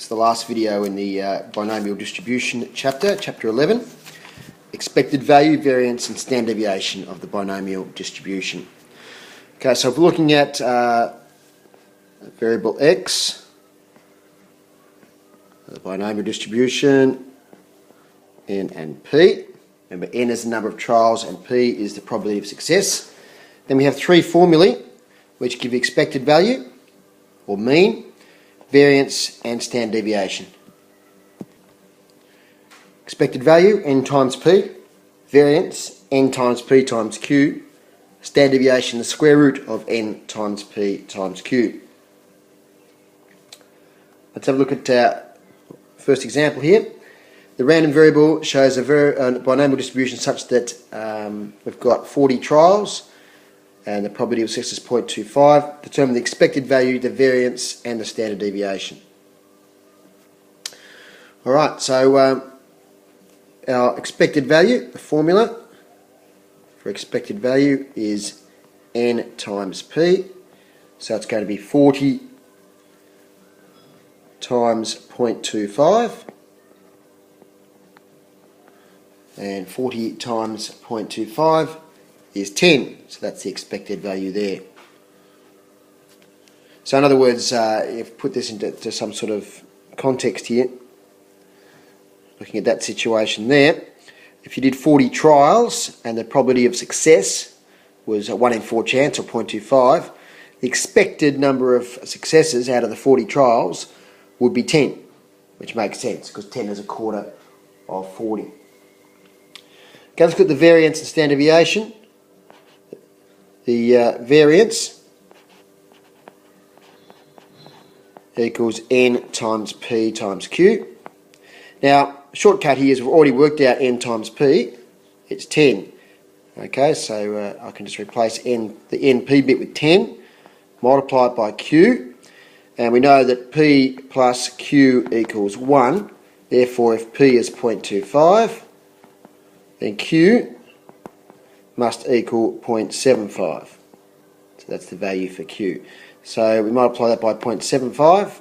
It's the last video in the binomial distribution chapter, chapter 11. Expected value, variance and standard deviation of the binomial distribution. Okay, so if we're looking at variable x, the binomial distribution, n and p. Remember, n is the number of trials and p is the probability of success. Then we have three formulae which give expected value, or mean, variance and standard deviation. Expected value, n times p. Variance, n times p times q. Standard deviation, the square root of n times p times q. Let's have a look at our first example here. The random variable shows a binomial distribution such that we've got 40 trials and the probability of success is 0.25. Determine the expected value, the variance and the standard deviation. Alright, so our expected value, the formula for expected value is n times p. So it's going to be 40 times 0.25. And 40 times 0.25 is 10, so that's the expected value there. So in other words, if you put this into some sort of context here, looking at that situation there, if you did 40 trials and the probability of success was a 1 in 4 chance, or 0.25, the expected number of successes out of the 40 trials would be 10, which makes sense because 10 is a quarter of 40. Okay, let's look at the variance and standard deviation. The variance equals n times p times q. Now, shortcut here is we've already worked out n times p. It's 10. Okay, so I can just replace the np bit with 10, multiply it by q, and we know that p plus q equals 1. Therefore, if p is 0.25, then q must equal 0.75. So that's the value for q. So we multiply that by 0.75.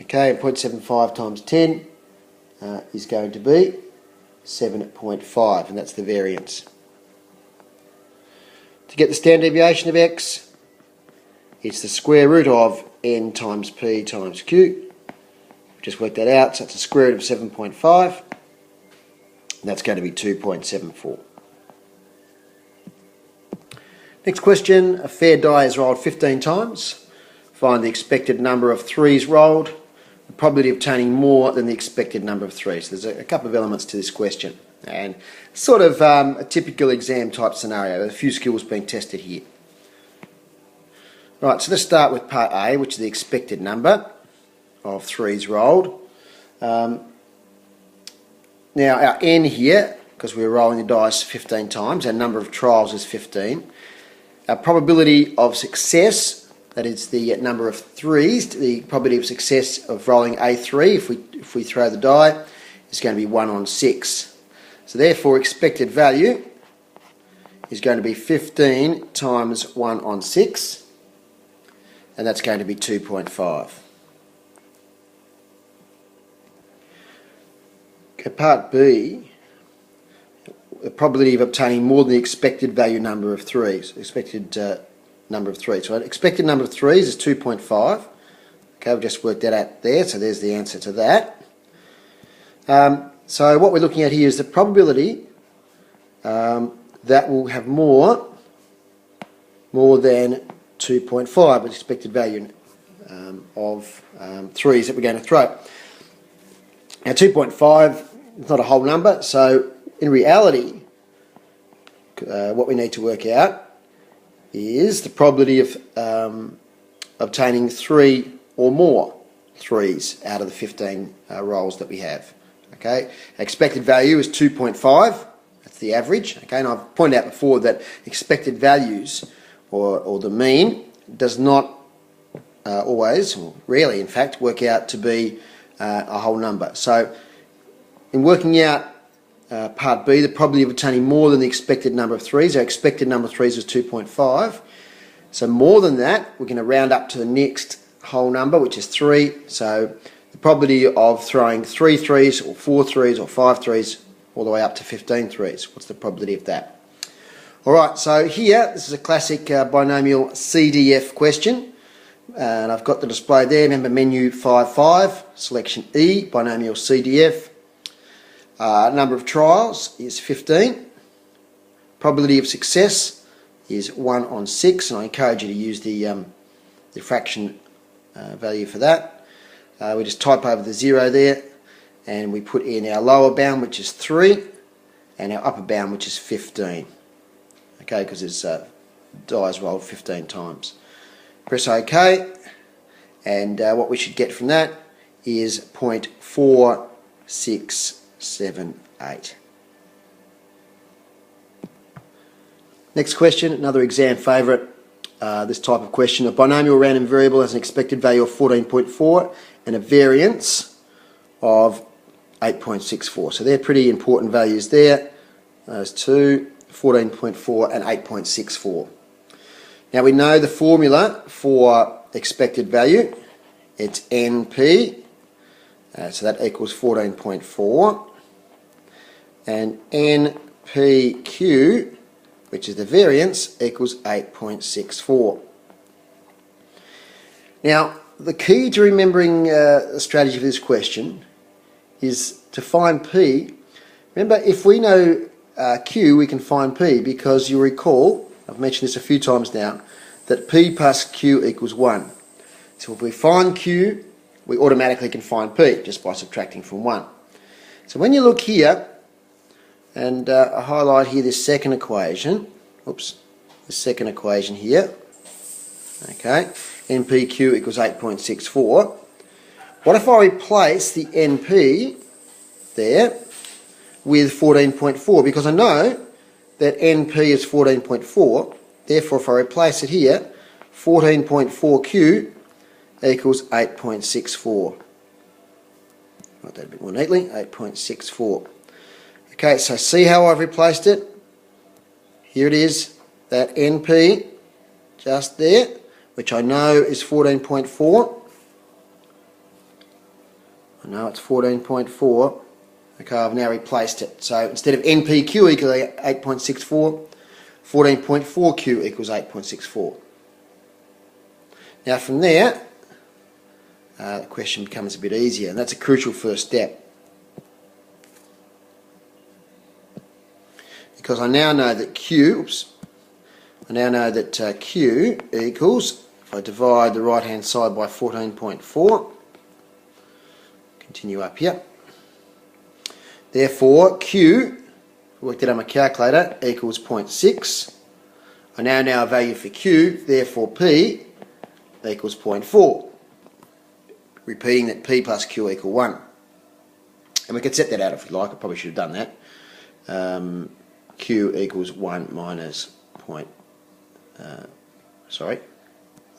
Okay, and 0.75 times 10 is going to be 7.5, and that's the variance. To get the standard deviation of x, it's the square root of n times p times q. Just work that out, so it's the square root of 7.5. And that's going to be 2.74. Next question, a fair die is rolled 15 times. Find the expected number of threes rolled. The probability of obtaining more than the expected number of threes. There's a couple of elements to this question. And sort of a typical exam type scenario. There's a few skills being tested here. Right, so let's start with part A, which is the expected number of threes rolled. Now our n here, because we're rolling the dice 15 times, our number of trials is 15. Our probability of success, that is the number of threes, the probability of success of rolling a3 if we throw the die, is going to be 1 on 6. So therefore expected value is going to be 15 times 1 on 6, and that's going to be 2.5. Okay, part B, the probability of obtaining more than the expected value number of threes. Expected number of threes. So expected number of threes is 2.5. Okay, we've just worked that out there, so there's the answer to that. So what we're looking at here is the probability that will have more than 2.5, the expected value of threes that we're going to throw. Now 2.5 is not a whole number, so in reality what we need to work out is the probability of obtaining 3 or more threes out of the 15 rolls that we have. Okay, expected value is 2.5, that's the average. Okay, and I've pointed out before that expected values or the mean does not always, or rarely in fact, work out to be a whole number. So in working out part B, the probability of obtaining more than the expected number of threes, our expected number of threes is 2.5. So more than that, we're going to round up to the next whole number, which is 3. So the probability of throwing 3 threes or 4 threes or 5 threes all the way up to 15 threes. What's the probability of that? Alright, so here, this is a classic binomial CDF question. And I've got the display there. Remember menu 5.5, selection E, binomial CDF. Number of trials is 15. Probability of success is 1 on 6, and I encourage you to use the fraction value for that. We just type over the 0 there, and we put in our lower bound, which is 3, and our upper bound, which is 15. Okay, because it's dice rolled 15 times. Press OK, and what we should get from that is 0.4678. Next question, another exam favourite, this type of question. A binomial random variable has an expected value of 14.4 and a variance of 8.64. So they're pretty important values there, those two, 14.4 and 8.64. Now we know the formula for expected value. It's NP, so that equals 14.4, and NPQ, which is the variance, equals 8.64. Now the key to remembering the strategy for this question is to find P. Remember, if we know Q, we can find P, because you recall, I've mentioned this a few times now, that P plus Q equals 1. So if we find Q, we automatically can find P just by subtracting from 1. So when you look here, and I highlight here this second equation, the second equation here, okay, NPQ equals 8.64. What if I replace the NP there with 14.4? Because I know that NP is 14.4, therefore if I replace it here, 14.4Q equals 8.64. Write that a bit more neatly, 8.64. Okay, so see how I've replaced it? Here it is, that NP just there, which I know is 14.4. I know it's 14.4. Okay, I've now replaced it. So instead of NPQ equals 8.64, 14.4Q equals 8.64. Now from there, the question becomes a bit easier, and that's a crucial first step. Because I now know that Q equals, if I divide the right hand side by 14.4, continue up here, therefore Q, worked it on my calculator, equals 0.6. I now know a value for Q, therefore P equals 0.4. Repeating that P plus Q equal 1. And we could set that out if we like. I probably should have done that. Q equals 1 minus that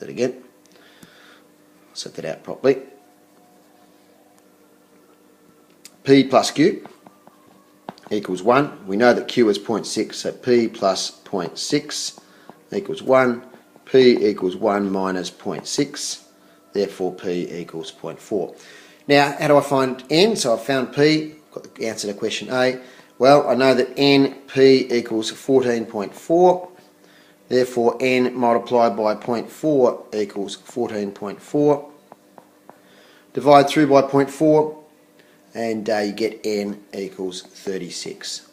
again. I'll set that out properly. P plus Q equals 1. We know that Q is 0.6, so P plus 0.6 equals 1. P equals 1 minus 0.6, therefore P equals 0.4. Now, how do I find N? So I've found P, got the answer to question A. Well, I know that NP equals 14.4, therefore N multiplied by 0.4 equals 14.4. Divide through by 0.4, and you get N equals 36.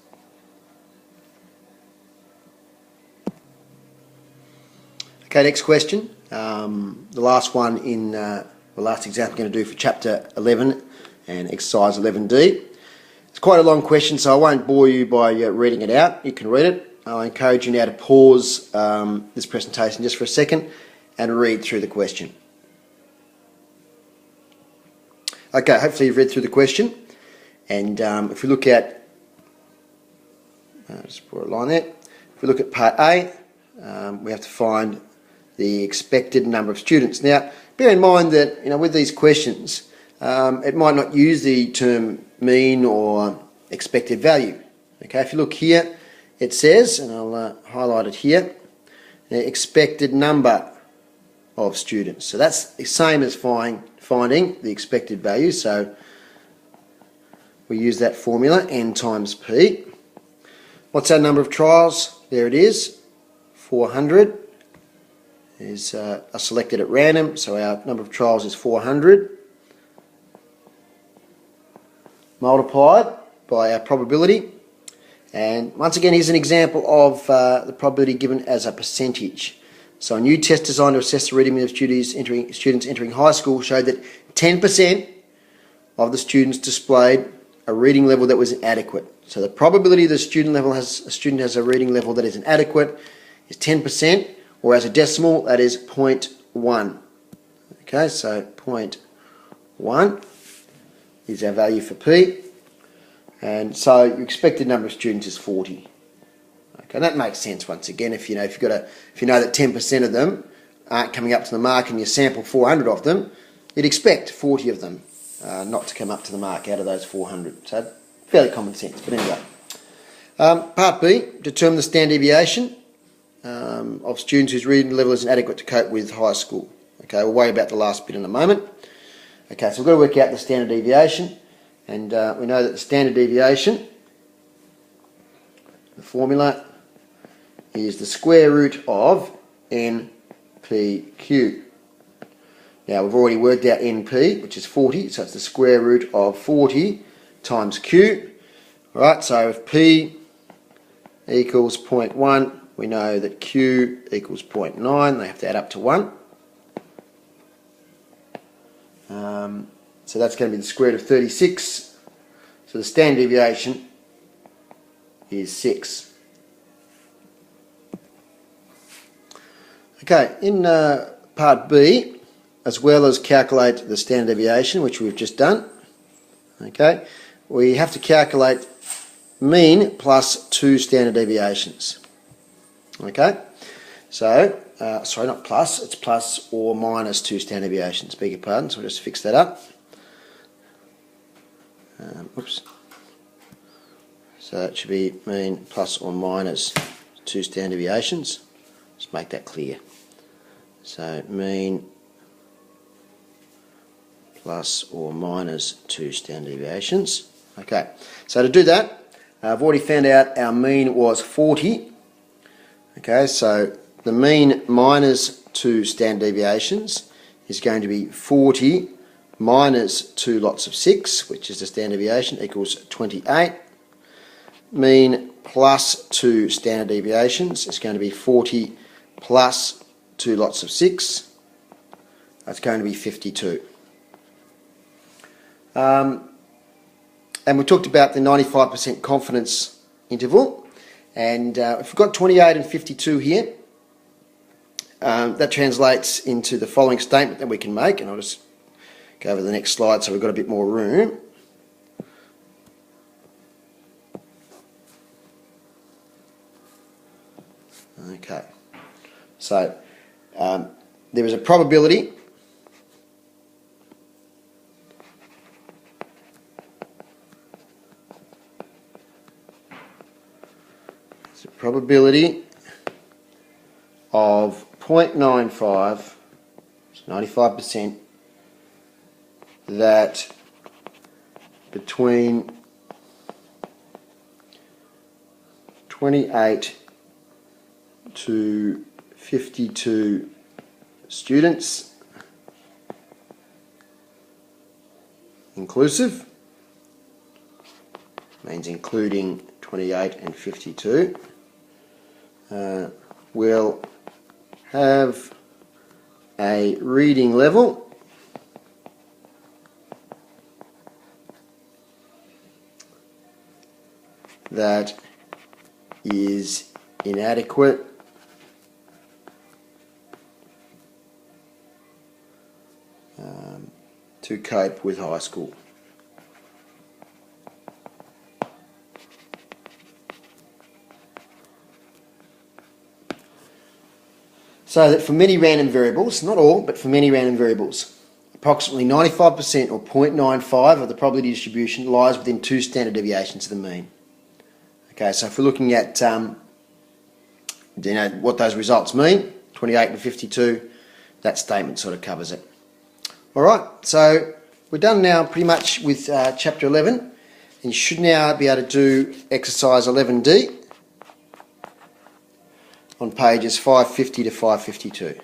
Okay, next question. The last one in the last example I'm going to do for chapter 11 and exercise 11D. It's quite a long question, so I won't bore you by reading it out. You can read it. I encourage you now to pause this presentation just for a second and read through the question. Okay, hopefully you've read through the question, and if we look at, just put a line there, if we look at part A, we have to find the expected number of students. Now, bear in mind that with these questions, it might not use the term mean or expected value. Okay, if you look here, it says, and I'll highlight it here, the expected number of students. So that's the same as finding the expected value. So we use that formula, n times p. What's our number of trials? There it is, 400 is are selected at random, so our number of trials is 400 multiplied by our probability. And once again, here's an example of the probability given as a percentage. So a new test designed to assess the reading of students entering high school showed that 10% of the students displayed a reading level that was inadequate. So the probability the student has a reading level that is inadequate is 10%, or as a decimal, that is 0.1. Okay, so 0.1 is our value for P. And so your expected number of students is 40. Okay, and that makes sense once again. If you know that 10% of them aren't coming up to the mark and you sample 400 of them, you'd expect 40 of them not to come up to the mark out of those 400. So fairly common sense. But anyway, part B, determine the standard deviation of students whose reading level is inadequate to cope with high school. Okay, we'll worry about the last bit in a moment. Okay, so we've got to work out the standard deviation, and we know that the standard deviation, the formula is the square root of NPQ. Now we've already worked out NP, which is 40, so it's the square root of 40 times Q. Alright, so if P equals 0.1, we know that Q equals 0.9, they have to add up to 1. So that's going to be the square root of 36. So the standard deviation is 6. Okay, in part B, as well as calculate the standard deviation, which we've just done, okay, we have to calculate mean plus 2 standard deviations. Okay, so, sorry, not plus, it's plus or minus 2 standard deviations, beg your pardon, so we'll just fix that up. Oops. So it should be mean plus or minus 2 standard deviations. Just make that clear. So mean plus or minus 2 standard deviations. Okay, so to do that, I've already found out our mean was 40. Okay, so the mean minus 2 standard deviations is going to be 40 minus 2 lots of 6, which is the standard deviation, equals 28. Mean plus 2 standard deviations is going to be 40 plus 2 lots of 6. That's going to be 52. And we talked about the 95% confidence interval, and if we've got 28 and 52 here, that translates into the following statement that we can make, and I'll just go over the next slide so we've got a bit more room. Okay, so there is a probability of 0.95, so 95%, that between 28 to 52 students, inclusive, means including 28 and 52, will have a reading level that is inadequate to cope with high school. So that for many random variables, not all, but for many random variables, approximately 95% or 0.95 of the probability distribution lies within 2 standard deviations of the mean. Okay, so if we're looking at what those results mean, 28 and 52, that statement sort of covers it. Alright, so we're done now pretty much with chapter 11, and you should now be able to do exercise 11D on pages 550 to 552.